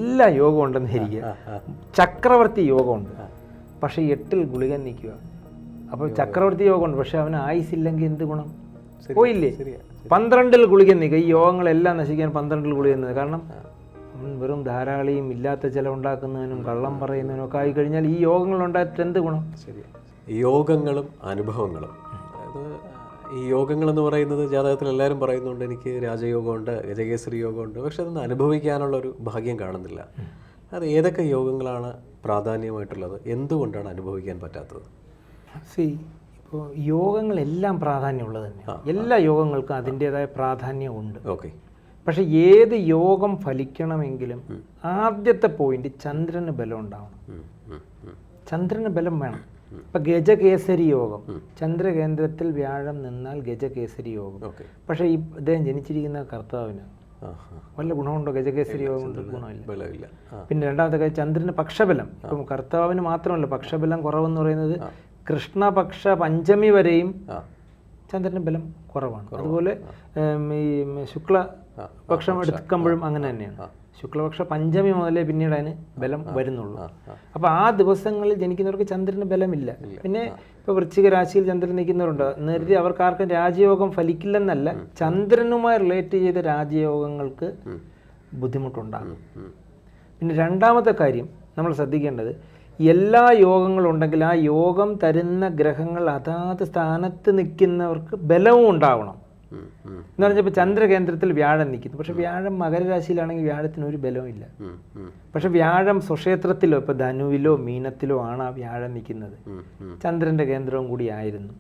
എല്ലാ യോഗം ഉണ്ടെന്ന് ഇരിക്കുക, ചക്രവർത്തി യോഗമുണ്ട്, പക്ഷേ 8 ഗുളിക നിൽക്കുക. അപ്പോൾ ചക്രവർത്തി യോഗമുണ്ട്, പക്ഷെ അവന് ആയുസില്ലെങ്കിൽ എന്ത് ഗുണം? പോയില്ലേ? 12 ഗുളിക നിൽക്കുക. ഈ യോഗങ്ങളെല്ലാം നശിക്കാൻ 12 ഗുളിക നിൽക്കുക. കാരണം അവൻ വെറും ധാരാളിയും ഇല്ലാത്ത ചിലവുണ്ടാക്കുന്നതിനും കള്ളം പറയുന്നതിനും ഒക്കെ ആയി കഴിഞ്ഞാൽ ഈ യോഗങ്ങൾ ഉണ്ടായിട്ട് എന്ത് ഗുണം? ശരി. യോഗങ്ങളും അനുഭവങ്ങളും, അതായത് ഈ യോഗങ്ങളെന്ന് പറയുന്നത് ജാതകത്തിൽ എല്ലാവരും പറയുന്നുണ്ട്, എനിക്ക് രാജയോഗമുണ്ട്, ഗജകേസരി യോഗമുണ്ട്, പക്ഷെ അതൊന്നും അനുഭവിക്കാനുള്ളൊരു ഭാഗ്യം കാണുന്നില്ല. അത് ഏതൊക്കെ യോഗങ്ങളാണ് പ്രാധാന്യമായിട്ടുള്ളത്, എന്തുകൊണ്ടാണ് അനുഭവിക്കാൻ പറ്റാത്തത്? ഇപ്പോൾ യോഗങ്ങളെല്ലാം പ്രാധാന്യമുള്ളത് തന്നെയാണ്. എല്ലാ യോഗങ്ങൾക്കും അതിൻ്റേതായ പ്രാധാന്യമുണ്ട്. ഓക്കെ. പക്ഷെ ഏത് യോഗം ഫലിക്കണമെങ്കിലും ആദ്യത്തെ പോയിന്റ് ചന്ദ്രന് ബലം ഉണ്ടാവണം. ചന്ദ്രന് ബലം വേണം. ഇപ്പം ഗജകേസരി യോഗം, ചന്ദ്രകേന്ദ്രത്തിൽ വ്യാഴം നിന്നാൽ ഗജകേസരി യോഗം. പക്ഷേ ഈ അദ്ദേഹം ജനിച്ചിരിക്കുന്ന കർത്താവിന് വല്ല ഗുണമുണ്ടോ? ഗജകേസരി യോഗം കൊണ്ട് ഗുണമില്ല. പിന്നെ രണ്ടാമത്തെ കാര്യം, ചന്ദ്രന് പക്ഷബലം. ഇപ്പം കർത്താവിന് മാത്രമല്ല, പക്ഷബലം കുറവെന്ന് പറയുന്നത് കൃഷ്ണപക്ഷ പഞ്ചമി വരെയും ചന്ദ്രന് ബലം കുറവാണ്. അതുപോലെ ഈ ശുക്ലപക്ഷം എടുക്കുമ്പോഴും അങ്ങനെ തന്നെയാണ്. ശുക്ലപക്ഷ പഞ്ചമി മുതലേ പിന്നീട് അതിന് ബലം വരുന്നുള്ളൂ. അപ്പോൾ ആ ദിവസങ്ങളിൽ ജനിക്കുന്നവർക്ക് ചന്ദ്രന് ബലമില്ല. പിന്നെ ഇപ്പോൾ വൃശ്ചിക രാശിയിൽ ചന്ദ്രൻ നിൽക്കുന്നവരുണ്ട്, നേരത്തെ അവർക്ക് ആർക്കും രാജയോഗം ഫലിക്കില്ലെന്നല്ല, ചന്ദ്രനുമായി റിലേറ്റ് ചെയ്ത രാജയോഗങ്ങൾക്ക് ബുദ്ധിമുട്ടുണ്ടാകും. പിന്നെ രണ്ടാമത്തെ കാര്യം നമ്മൾ ശ്രദ്ധിക്കേണ്ടത്, എല്ലാ യോഗങ്ങളും ഉണ്ടെങ്കിൽ ആ യോഗം തരുന്ന ഗ്രഹങ്ങൾ അതാത് സ്ഥാനത്ത് നിൽക്കുന്നവർക്ക് ബലവും ഉണ്ടാവണം. എന്ന് പറഞ്ഞാൽ ഇപ്പോൾ ചന്ദ്രകേന്ദ്രത്തിൽ വ്യാഴം നിൽക്കുന്നു, പക്ഷെ വ്യാഴം മകരരാശിയിലാണെങ്കിൽ വ്യാഴത്തിന് ഒരു ബലവും ഇല്ല. പക്ഷെ വ്യാഴം സ്വക്ഷേത്രത്തിലോ ഇപ്പോൾ ധനുവിലോ മീനത്തിലോ ആണ് ആ വ്യാഴം നിൽക്കുന്നത്, ചന്ദ്രന്റെ കേന്ദ്രവും കൂടി ആയിരുന്നു,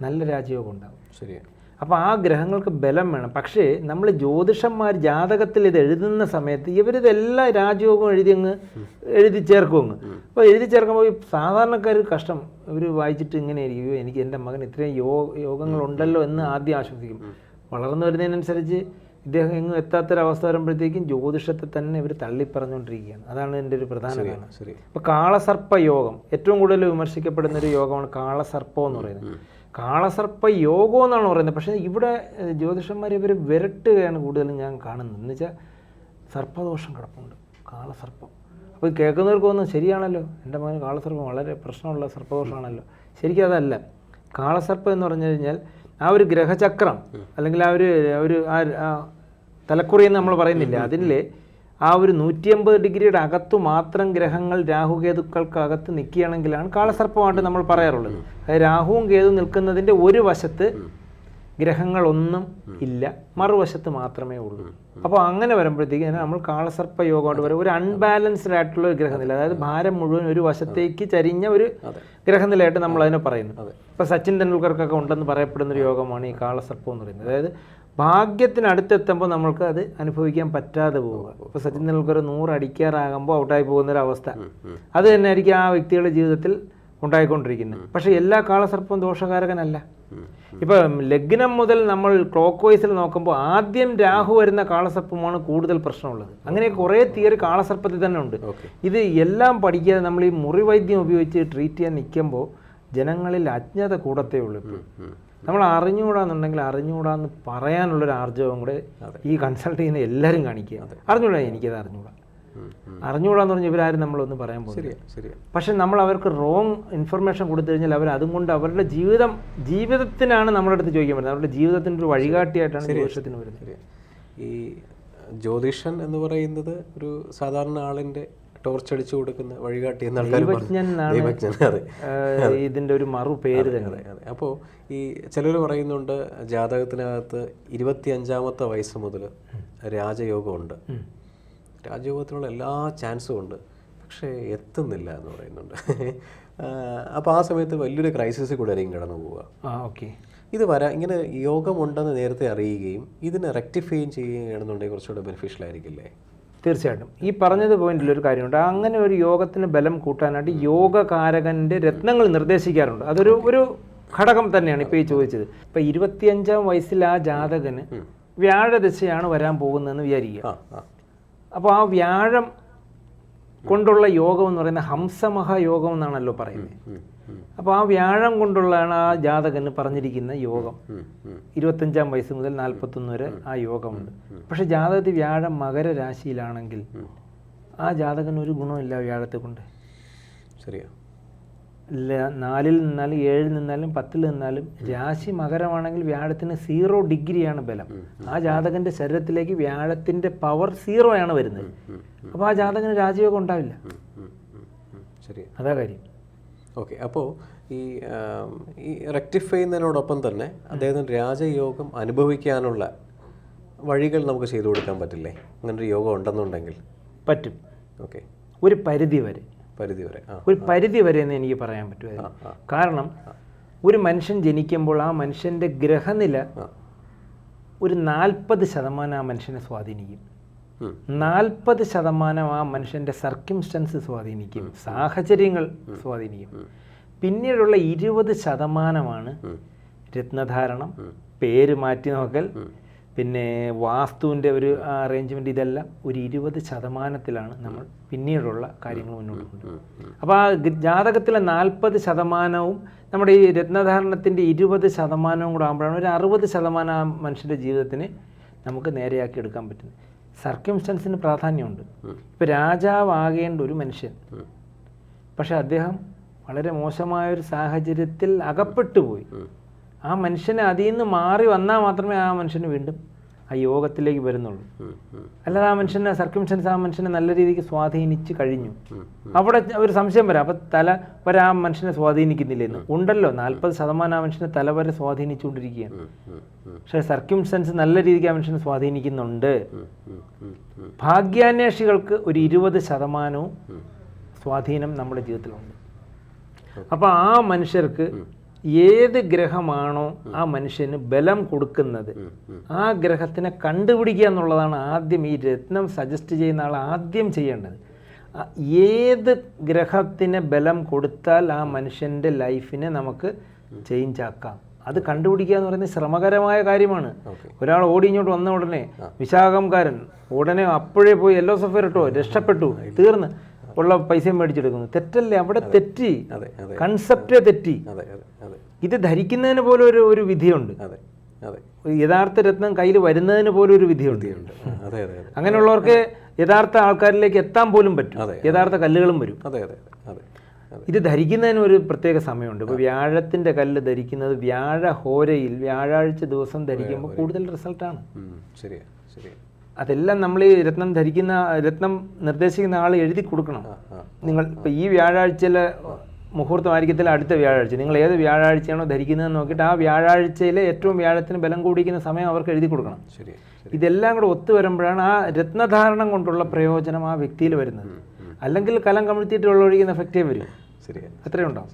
നല്ല രാജയോഗം ഉണ്ടാവും. ശരിയാണ്. അപ്പോൾ ആ ഗ്രഹങ്ങൾക്ക് ബലം വേണം. പക്ഷേ നമ്മൾ ജ്യോതിഷന്മാർ ജാതകത്തിൽ ഇത് എഴുതുന്ന സമയത്ത് ഇവരിതെല്ലാം രാജയോഗം എഴുതി ചേർക്കുമെന്ന്. അപ്പോൾ എഴുതി ചേർക്കുമ്പോൾ സാധാരണക്കാർ കഷ്ടം, ഇവർ വായിച്ചിട്ട് ഇങ്ങനെ ഇരിക്കും, എനിക്ക് എൻ്റെ മകൻ ഇത്രയും യോഗങ്ങളുണ്ടല്ലോ എന്ന് ആദ്യം ആശ്വസിക്കും. വളർന്നു വരുന്നതിനനുസരിച്ച് ഇദ്ദേഹം എങ്ങും എത്താത്തൊരവസ്ഥ വരുമ്പോഴത്തേക്കും ജ്യോതിഷത്തെ തന്നെ ഇവർ തള്ളിപ്പറഞ്ഞുകൊണ്ടിരിക്കുകയാണ്. അതാണ് എൻ്റെ ഒരു പ്രധാന കാരണം. ഇപ്പോൾ കാളസർപ്പ യോഗം ഏറ്റവും കൂടുതൽ വിമർശിക്കപ്പെടുന്ന ഒരു യോഗമാണ് കാളസർപ്പം എന്ന് പറയുന്നത്. കാളസർപ്പ യോഗം എന്നാണ് പറയുന്നത്, പക്ഷേ ഇവിടെ ജ്യോതിഷന്മാർ ഇവർ വിരട്ടുകയാണ് കൂടുതലും ഞാൻ കാണുന്നത്. എന്ന് വെച്ചാൽ സർപ്പദോഷം കിടപ്പുണ്ട്, കാളസർപ്പം. അപ്പോൾ കേൾക്കുന്നവർക്ക് തോന്നുന്നു ശരിയാണല്ലോ, എൻ്റെ മകൻ കാളസർപ്പം വളരെ പ്രശ്നമുള്ള സർപ്പദോഷമാണല്ലോ. ശരിക്കും അതല്ല. കാളസർപ്പം എന്ന് പറഞ്ഞു കഴിഞ്ഞാൽ ആ ഒരു ഗ്രഹചക്രം അല്ലെങ്കിൽ ആ തലക്കുറി എന്ന് നമ്മൾ പറയുന്നില്ല, അതിലെ ആ ഒരു 180 ഡിഗ്രിയുടെ അകത്തു മാത്രം ഗ്രഹങ്ങൾ രാഹുകേതുക്കൾക്ക് അകത്ത് നിൽക്കുകയാണെങ്കിലാണ് കാളസർപ്പമായിട്ട് നമ്മൾ പറയാറുള്ളത്. രാഹുവും കേതു നിൽക്കുന്നതിൻ്റെ ഒരു വശത്ത് ഗ്രഹങ്ങളൊന്നും ഇല്ല, മറുവശത്ത് മാത്രമേ ഉള്ളൂ. അപ്പോൾ അങ്ങനെ വരുമ്പോഴത്തേക്ക് നമ്മൾ കാളസർപ്പ യോഗമായിട്ട് വരും. ഒരു അൺബാലൻസ്ഡ് ആയിട്ടുള്ള ഒരു ഗ്രഹനില, അതായത് ഭാരം മുഴുവൻ ഒരു വശത്തേക്ക് ചരിഞ്ഞ ഒരു ഗ്രഹനിലയായിട്ട് നമ്മൾ അതിനെ പറയുന്നു. ഇപ്പോൾ സച്ചിൻ തെണ്ടുൽക്കർക്കൊക്കെ ഉണ്ടെന്ന് പറയപ്പെടുന്നൊരു യോഗമാണ് ഈ കാളസർപ്പം എന്ന് പറയുന്നത്. അതായത് ഭാഗ്യത്തിനടുത്തെത്തുമ്പോൾ നമ്മൾക്ക് അത് അനുഭവിക്കാൻ പറ്റാതെ പോവുക. ഇപ്പോൾ സച്ചിൻ തെണ്ടുൽക്കർ 100 അടിക്കാറാകുമ്പോൾ ഔട്ടായി പോകുന്നൊരവസ്ഥ, അത് തന്നെ ആയിരിക്കും ആ വ്യക്തികളുടെ ജീവിതത്തിൽ ഉണ്ടായിക്കൊണ്ടിരിക്കുന്നത്. പക്ഷേ എല്ലാ കാളസർപ്പവും ദോഷകാരകനല്ല. ഇപ്പം ലഗ്നം മുതൽ നമ്മൾ ക്ലോക്ക് വൈസിൽ നോക്കുമ്പോൾ ആദ്യം രാഹു വരുന്ന കാളസർപ്പമാണ് കൂടുതൽ പ്രശ്നമുള്ളത്. അങ്ങനെ കുറേ തിയറി കാളസർപ്പത്തിൽ തന്നെ ഉണ്ട്. ഇത് എല്ലാം പഠിക്കാതെ നമ്മൾ ഈ മുറിവൈദ്യം ഉപയോഗിച്ച് ട്രീറ്റ് ചെയ്യാൻ നിൽക്കുമ്പോൾ ജനങ്ങളിൽ അജ്ഞത കൂടത്തേ ഉള്ളൂ. നമ്മൾ അറിഞ്ഞുകൂടാന്നുണ്ടെങ്കിൽ അറിഞ്ഞുകൂടാന്ന് പറയാനുള്ളൊരു ആർജവം കൂടെ ഈ കൺസൾട്ട് ചെയ്യുന്ന എല്ലാവരും കാണിക്കുക. അറിഞ്ഞുകൂടാ, എനിക്കത് അറിഞ്ഞുകൂടാന്ന് പറഞ്ഞാൽ ഇവരാരും നമ്മളൊന്നും പറയാൻ പോകുന്നില്ല. പക്ഷെ നമ്മൾ അവർക്ക് റോങ് ഇൻഫർമേഷൻ കൊടുത്തു കഴിഞ്ഞാൽ അവർ അതും കൊണ്ട് അവരുടെ ജീവിതത്തിനാണ് നമ്മുടെ അടുത്ത് ചോദിക്കാൻ പറ്റുന്നത്. അവരുടെ ജീവിതത്തിൻ്റെ ഒരു വഴികാട്ടിയായിട്ടാണ് ജ്യോതിഷത്തിന് വരുന്നത്. ഈ ജ്യോതിഷൻ എന്ന് പറയുന്നത് ഒരു സാധാരണ ആളിൻ്റെ ടോർച്ച് അടിച്ചു കൊടുക്കുന്ന വഴികാട്ടി എന്ന ഇതിൻ്റെ ഒരു മറു പേര് തന്നെ. അപ്പോൾ ഈ ചിലർ പറയുന്നുണ്ട് ജാതകത്തിനകത്ത് 25ാമത്തെ വയസ്സ് മുതൽ രാജയോഗമുണ്ട്, രാജയോഗത്തിനുള്ള എല്ലാ ചാൻസും ഉണ്ട്, പക്ഷേ എത്തുന്നില്ല എന്ന് പറയുന്നുണ്ട്. അപ്പോൾ ആ സമയത്ത് വലിയൊരു ക്രൈസിസിൽ കൂടെ ആയിരിക്കും കടന്നു പോവുക. ഇത് ഇങ്ങനെ യോഗമുണ്ടെന്ന് നേരത്തെ അറിയുകയും ഇതിനെ റെക്ടിഫൈ ചെയ്യുകയാണെന്നുണ്ടെങ്കിൽ കുറച്ചുകൂടെ ബെനിഫിഷ്യൽ ആയിരിക്കില്ലേ? തീർച്ചയായിട്ടും. ഈ പറഞ്ഞത് പോയിന്റിൽ ഒരു കാര്യമുണ്ട്. അങ്ങനെ ഒരു യോഗത്തിന് ബലം കൂട്ടാനായിട്ട് യോഗകാരകൻ്റെ രത്നങ്ങൾ നിർദ്ദേശിക്കാറുണ്ട്. അതൊരു ഘടകം തന്നെയാണ് ഇപ്പോൾ ഈ ചോദിച്ചത്. ഇപ്പം 25ാം വയസ്സിൽ ആ ജാതകന് വ്യാഴദശയാണ് വരാൻ പോകുന്നതെന്ന് വിചാരിക്കുക. അപ്പോൾ ആ വ്യാഴം കൊണ്ടുള്ള യോഗം എന്ന് പറയുന്നത് ഹംസമഹായോഗം എന്നാണല്ലോ പറയുന്നത്. അപ്പോൾ ആ വ്യാഴം കൊണ്ടുള്ളതാണ് ആ ജാതകന് പറഞ്ഞിരിക്കുന്ന യോഗം. 25 വയസ്സ് മുതൽ 41 വരെ ആ യോഗമുണ്ട്. പക്ഷെ ജാതകത്തിൽ വ്യാഴം മകരരാശിയിലാണെങ്കിൽ ആ ജാതകന് ഒരു ഗുണമില്ല വ്യാഴത്തെ കൊണ്ട്. ശരിയാ. 4-ൽ നിന്നാലും 7-ൽ നിന്നാലും 10-ൽ നിന്നാലും രാശി മകരമാണെങ്കിൽ വ്യാഴത്തിന് 0 ഡിഗ്രിയാണ് ബലം. ആ ജാതകന്റെ ശരീരത്തിലേക്ക് വ്യാഴത്തിന്റെ പവർ 0 ആണ് വരുന്നത്. അപ്പോൾ ആ ജാതകന് രാജയോഗം ഉണ്ടാവില്ല. അതാ കാര്യം. ഓക്കെ. അപ്പോൾ ഈ റെക്ടിഫൈ ചെയ്യുന്നതിനോടൊപ്പം തന്നെ അദ്ദേഹത്തിന് രാജയോഗം അനുഭവിക്കാനുള്ള വഴികൾ നമുക്ക് ചെയ്തു കൊടുക്കാൻ പറ്റില്ലേ? അങ്ങനെ ഒരു യോഗം ഉണ്ടെന്നുണ്ടെങ്കിൽ പറ്റും. ഓക്കെ. ഒരു പരിധി വരെ ഒരു പരിധി വരെ എന്ന് എനിക്ക് പറയാൻ പറ്റുമായിരുന്നു. കാരണം ഒരു മനുഷ്യൻ ജനിക്കുമ്പോൾ ആ മനുഷ്യൻ്റെ ഗ്രഹനില ഒരു 40% ആ മനുഷ്യനെ സ്വാധീനിക്കും. 40% ആ മനുഷ്യൻ്റെ സർക്കിംസ്റ്റൻസ് സ്വാധീനിക്കും, സാഹചര്യങ്ങൾ സ്വാധീനിക്കും. പിന്നീടുള്ള 20% രത്നധാരണം, പേര് മാറ്റി നോക്കൽ, പിന്നെ വാസ്തുവിൻ്റെ ഒരു അറേഞ്ച്മെൻറ്റ്, ഇതെല്ലാം ഒരു 20%-ലാണ് നമ്മൾ പിന്നീടുള്ള കാര്യങ്ങൾ മുന്നോട്ട് കൊണ്ടുപോകും. അപ്പോൾ ആ ജാതകത്തിലെ 40%-വും നമ്മുടെ ഈ രത്നധാരണത്തിൻ്റെ 20% കൂടെ ആകുമ്പോഴാണ് ഒരു 60% ആ മനുഷ്യൻ്റെ ജീവിതത്തിന് നമുക്ക് നേരെയാക്കി എടുക്കാൻ പറ്റുന്നത്. സർക്കംസ്റ്റൻസിന് പ്രാധാന്യമുണ്ട്. ഇപ്പോൾ രാജാവാകേണ്ട ഒരു മനുഷ്യൻ, പക്ഷെ അദ്ദേഹം വളരെ മോശമായൊരു സാഹചര്യത്തിൽ അകപ്പെട്ടു പോയി. ആ മനുഷ്യനെ അതിൽ നിന്ന് മാറി വന്നാൽ മാത്രമേ ആ മനുഷ്യന് വീണ്ടും ആ യോഗത്തിലേക്ക് വരുന്നുള്ളൂ. അല്ലാതെ ആ മനുഷ്യനെ സർക്കംസ്റ്റൻസ് ആ മനുഷ്യനെ നല്ല രീതിക്ക് സ്വാധീനിച്ച് കഴിഞ്ഞു. അവിടെ ഒരു സംശയം വരാം, അപ്പം തല വരെ ആ മനുഷ്യനെ സ്വാധീനിക്കുന്നില്ലെന്ന്. ഉണ്ടല്ലോ, 40% ആ മനുഷ്യനെ തല വരെ സ്വാധീനിച്ചുകൊണ്ടിരിക്കുകയാണ്. പക്ഷേ സർക്കംസ്റ്റൻസ് നല്ല രീതിക്ക് ആ മനുഷ്യനെ സ്വാധീനിക്കുന്നുണ്ട്. ഭാഗ്യാന്വേഷികൾക്ക് ഒരു 20% സ്വാധീനം നമ്മുടെ ജീവിതത്തിലുണ്ട്. അപ്പോൾ ആ മനുഷ്യർക്ക് ഏത് ഗ്രഹമാണോ ആ മനുഷ്യന് ബലം കൊടുക്കുന്നത്, ആ ഗ്രഹത്തിനെ കണ്ടുപിടിക്കുക എന്നുള്ളതാണ് ആദ്യം ഈ രത്നം സജസ്റ്റ് ചെയ്യുന്ന ആൾ ആദ്യം ചെയ്യേണ്ടത്. ഏത് ഗ്രഹത്തിന് ബലം കൊടുത്താൽ ആ മനുഷ്യൻ്റെ ലൈഫിനെ നമുക്ക് ചേഞ്ച് ആക്കാം, അത് കണ്ടുപിടിക്കുക എന്ന് പറയുന്നത് ശ്രമകരമായ കാര്യമാണ്. ഒരാൾ ഓടി ഇങ്ങോട്ട് വന്ന ഉടനെ വിശാഖംകാരൻ ഉടനെ അപ്പോഴേ പോയി യെല്ലോ സഫയർ ഇട്ടോ രക്ഷപ്പെട്ടു തീർന്ന് ഉള്ള പൈസയും മേടിച്ചെടുക്കുന്നു. തെറ്റല്ലേ? അവിടെ തെറ്റി, കൺസെപ്റ്റേ തെറ്റി. ഇത് ധരിക്കുന്നതിന് പോലും ഒരു വിധിയുണ്ട്. യഥാർത്ഥ രത്നം കയ്യിൽ വരുന്നതിന് പോലും ഒരു വിധിയുണ്ട്. അങ്ങനെയുള്ളവർക്ക് യഥാർത്ഥ ആൾക്കാരിലേക്ക് എത്താൻ പോലും പറ്റും, യഥാർത്ഥ കല്ലുകളും വരും. ഇത് ധരിക്കുന്നതിന് ഒരു പ്രത്യേക സമയമുണ്ട്. ഇപ്പോൾ വ്യാഴത്തിൻ്റെ കല്ല് ധരിക്കുന്നത് വ്യാഴഹോരയിൽ വ്യാഴാഴ്ച ദിവസം ധരിക്കുമ്പോൾ കൂടുതൽ റിസൾട്ടാണ്. അതെല്ലാം നമ്മൾ ഈ രത്നം രത്നം നിർദ്ദേശിക്കുന്ന ആൾ എഴുതി കൊടുക്കണം. നിങ്ങൾ ഇപ്പോൾ ഈ വ്യാഴാഴ്ചയിലെ മുഹൂർത്തമായിരിക്കത്തില്ല അടുത്ത വ്യാഴാഴ്ച, നിങ്ങൾ ഏത് വ്യാഴാഴ്ചയാണോ ധരിക്കുന്നതെന്ന് നോക്കിയിട്ട് ആ വ്യാഴാഴ്ചയിലെ ഏറ്റവും വ്യാഴത്തിന് ബലം കൂടിക്കുന്ന സമയം അവർക്ക് എഴുതി കൊടുക്കണം. ഇതെല്ലാം കൂടെ ഒത്തു വരുമ്പോഴാണ് ആ രത്നധാരണം കൊണ്ടുള്ള പ്രയോജനം ആ വ്യക്തിയിൽ വരുന്നത്. അല്ലെങ്കിൽ കലം കമിഴ്ത്തിയിട്ട് വെള്ളമൊഴിക്കുന്ന എഫക്റ്റേ വരും. അത്രയും ഉണ്ടാവും.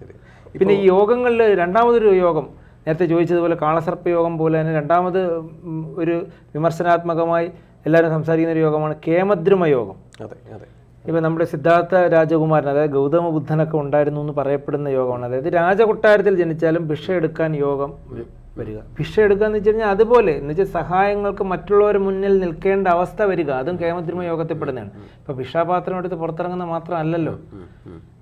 പിന്നെ ഈ യോഗങ്ങളിൽ രണ്ടാമതൊരു യോഗം, നേരത്തെ ചോദിച്ചതുപോലെ കാളസർപ്പ യോഗം പോലെ തന്നെ രണ്ടാമത് ഒരു വിമർശനാത്മകമായി എല്ലാവരും സംസാരിക്കുന്ന ഒരു യോഗമാണ് കേമദ്രുമ യോഗം. ഇപ്പോൾ നമ്മുടെ സിദ്ധാർത്ഥ രാജകുമാരൻ, അതായത് ഗൗതമ ബുദ്ധനൊക്കെ ഉണ്ടായിരുന്നു എന്ന് പറയപ്പെടുന്ന യോഗമാണ്. അതായത് രാജകൊട്ടാരത്തിൽ ജനിച്ചാലും ഭിക്ഷ എടുക്കാൻ യോഗം വരിക. ഭിക്ഷ എടുക്കുക എന്ന് വെച്ച് കഴിഞ്ഞാൽ അതുപോലെ എന്ന് വെച്ചാൽ സഹായങ്ങൾക്ക് മറ്റുള്ളവർ മുന്നിൽ നിൽക്കേണ്ട അവസ്ഥ വരിക, അതും കേമദ്രുമ യോഗത്തിൽപ്പെടുന്നതാണ്. ഇപ്പോൾ ഭിക്ഷാപാത്രം എടുത്ത് പുറത്തിറങ്ങുന്ന മാത്രമല്ലല്ലോ,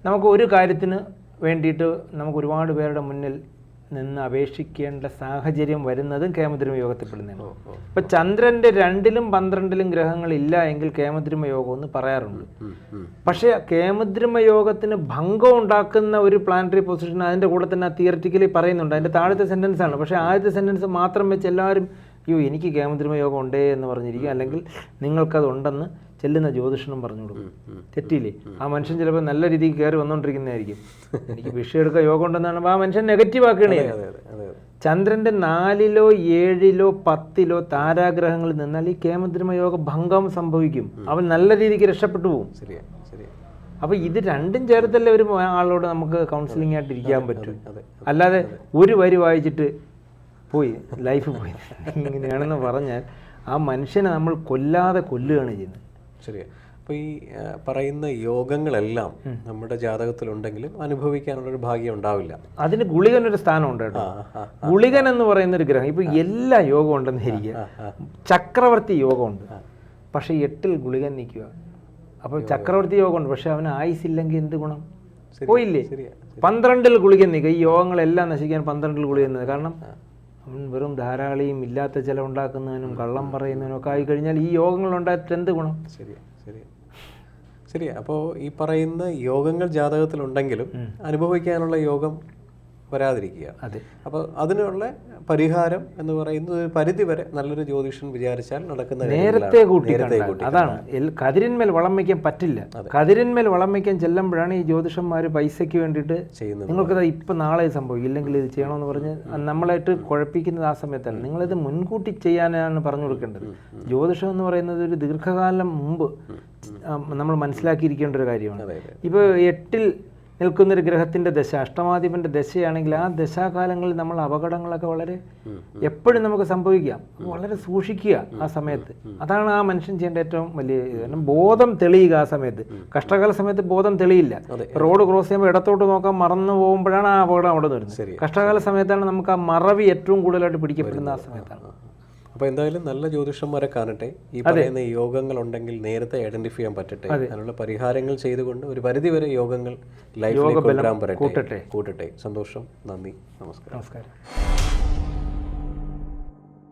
നമുക്ക് ഒരു കാര്യത്തിന് വേണ്ടിയിട്ട് നമുക്ക് ഒരുപാട് പേരുടെ മുന്നിൽ നിന്ന് അപേക്ഷിക്കേണ്ട സാഹചര്യം വരുന്നതും കേമദ്രുമ യോഗത്തിൽപ്പെടുന്നതാണ്. ഇപ്പം ചന്ദ്രൻ്റെ 2-ലും 12-ലും ഗ്രഹങ്ങളില്ല എങ്കിൽ കേമദ്രുമ യോഗം എന്ന് പറയാറുണ്ട്. പക്ഷേ കേമദ്രുമ യോഗത്തിന് ഭംഗം ഉണ്ടാക്കുന്ന ഒരു പ്ലാനറ്ററി പൊസിഷൻ അതിൻ്റെ കൂടെ തന്നെ തിയററ്റിക്കലി പറയുന്നുണ്ട്. അതിൻ്റെ താഴത്തെ സെൻറ്റൻസ് ആണ്. പക്ഷേ ആദ്യത്തെ സെൻറ്റൻസ് മാത്രം വെച്ച് എല്ലാവരും എനിക്ക് കേമദ്രുമ യോഗം ഉണ്ടേ എന്ന് പറഞ്ഞിരിക്കും, അല്ലെങ്കിൽ നിങ്ങൾക്കത് ഉണ്ടെന്ന് ചെല്ലുന്ന ജ്യോതിഷനും പറഞ്ഞു കൊടുക്കും. തെറ്റിയില്ലേ? ആ മനുഷ്യൻ ചിലപ്പോൾ നല്ല രീതിക്ക് കയറി വന്നുകൊണ്ടിരിക്കുന്നതായിരിക്കും, എനിക്ക് ഭിക്ഷയെടുക്കാൻ യോഗം ഉണ്ടെന്നാണ് ആ മനുഷ്യൻ നെഗറ്റീവ് ആക്കുകയാണ്. ചന്ദ്രൻ്റെ 4-ലോ 7-ലോ 10-ലോ താരാഗ്രഹങ്ങളിൽ നിന്നാൽ ഈ കേമദ്രുമ യോഗ ഭംഗം സംഭവിക്കും, അവൻ നല്ല രീതിക്ക് രക്ഷപ്പെട്ടു പോകും. അപ്പോൾ ഇത് രണ്ടും ചേർത്തല്ലേ ഒരു ആളോട് നമുക്ക് കൗൺസിലിംഗ് ആയിട്ട് ഇരിക്കാൻ പറ്റും. അല്ലാതെ ഒരു വരി വായിച്ചിട്ട് പോയി ലൈഫ് പോയി ഇങ്ങനെയാണെന്ന് പറഞ്ഞാൽ ആ മനുഷ്യനെ നമ്മൾ കൊല്ലാതെ കൊല്ലുകയാണ് ചെയ്യുന്നത്. ശരിയാ. അപ്പോൾ ഈ പറയുന്ന യോഗങ്ങളെല്ലാം നമ്മുടെ ജാതകത്തിലുണ്ടെങ്കിലും അനുഭവിക്കാനുള്ളൊരു ഭാഗ്യം ഉണ്ടാവില്ല. അതിന് ഗുളികനൊരു സ്ഥാനമുണ്ട് കേട്ടോ. ഗുളികൻ എന്ന് പറയുന്നൊരു ഗ്രഹം ഇപ്പോൾ എല്ലാ യോഗം ഉണ്ടെന്ന് ഇരിക്കുക, ചക്രവർത്തി യോഗമുണ്ട്, പക്ഷേ 8-ൽ ഗുളികൻ നിൽക്കുക. അപ്പോൾ ചക്രവർത്തി യോഗമുണ്ട്, പക്ഷെ അവന് ആയുസില്ലെങ്കിൽ എന്ത് ഗുണം? പോയില്ലേ? 12 ഗുളിക നീക്കുക. ഈ യോഗങ്ങളെല്ലാം നശിക്കാൻ 12 ഗുളിക എന്നത്. കാരണം അവൻ വെറും ധാരാളിയും ഇല്ലാത്ത ചിലവുണ്ടാക്കുന്നതിനും കള്ളം പറയുന്നതിനും ഒക്കെ ആയി കഴിഞ്ഞാൽ ഈ യോഗങ്ങൾ ഉണ്ടായിട്ട് എന്ത് ഗുണം? ശരിയാ. അപ്പോൾ ഈ പറയുന്ന യോഗങ്ങൾ ജാതകത്തിലുണ്ടെങ്കിലും അനുഭവിക്കാനുള്ള യോഗം വരാതിരിക്കുക. അതെ. അപ്പോൾ അതിനുള്ള പരിഹാരം എന്ന് പറയുന്നത് ഒരു പരിധി വരെ നല്ലൊരു ജ്യോതിഷൻ വിചാരിച്ചാൽ നടക്കുന്ന നേരത്തെ കൂട്ടി. അതാണ് കതിരിന്മേൽ വളം വയ്ക്കാൻ പറ്റില്ല. കതിരിന്മേൽ വളം വയ്ക്കാൻ ചെല്ലുമ്പോഴാണ് ഈ ജ്യോതിഷന്മാർ പൈസയ്ക്ക് വേണ്ടിയിട്ട് ചെയ്യുന്നത്. നിങ്ങൾക്കത് ഇപ്പം നാളെ സംഭവിക്കും, ഇല്ലെങ്കിൽ ഇത് ചെയ്യണമെന്ന് പറഞ്ഞ് നമ്മളായിട്ട് കുഴപ്പിക്കുന്നത് ആ സമയത്താണ്. നിങ്ങളിത് മുൻകൂട്ടി ചെയ്യാനാണ് പറഞ്ഞു കൊടുക്കേണ്ടത്. ജ്യോതിഷം എന്ന് പറയുന്നത് ഒരു ദീർഘകാലം മുമ്പ് നമ്മൾ മനസ്സിലാക്കിയിരിക്കേണ്ട ഒരു കാര്യമാണ്. ഇപ്പോൾ 8-ൽ നിൽക്കുന്നൊരു ഗ്രഹത്തിൻ്റെ ദശ, അഷ്ടമാധിപൻ്റെ ദശയാണെങ്കിൽ ആ ദശാകാലങ്ങളിൽ നമ്മൾ അപകടങ്ങളൊക്കെ വളരെ എപ്പോഴും നമുക്ക് സംഭവിക്കാം. വളരെ സൂക്ഷിക്കുക ആ സമയത്ത്. അതാണ് ആ മനുഷ്യൻ ചെയ്യേണ്ട ഏറ്റവും വലിയ കാരണം. ബോധം തെളിയുക ആ സമയത്ത്. കഷ്ടകാല സമയത്ത് ബോധം തെളിയില്ല. റോഡ് ക്രോസ് ചെയ്യുമ്പോൾ ഇടത്തോട്ട് നോക്കാൻ മറന്നു പോകുമ്പോഴാണ് ആ അപകടം അവിടെ വരുന്നത്. കഷ്ടകാല സമയത്താണ് നമുക്ക് ആ മറവി ഏറ്റവും കൂടുതലായിട്ട് പിടിക്കപ്പെടുന്ന ആ സമയത്താണ്. അപ്പോൾ എന്തായാലും നല്ല ജ്യോതിഷന്മാരെ കാണട്ടെ. ഈ പറയുന്ന യോഗങ്ങൾ ഉണ്ടെങ്കിൽ നേരത്തെ ഐഡന്റിഫൈ ചെയ്യാൻ പറ്റട്ടെ. അതിനുള്ള പരിഹാരങ്ങൾ ചെയ്തുകൊണ്ട് ഒരു പരിധി വരെ യോഗങ്ങൾ ലൈഫിലേക്ക് കൊണ്ടുവരാൻ കൂട്ടട്ടെ. സന്തോഷം. നന്ദി. നമസ്കാരം.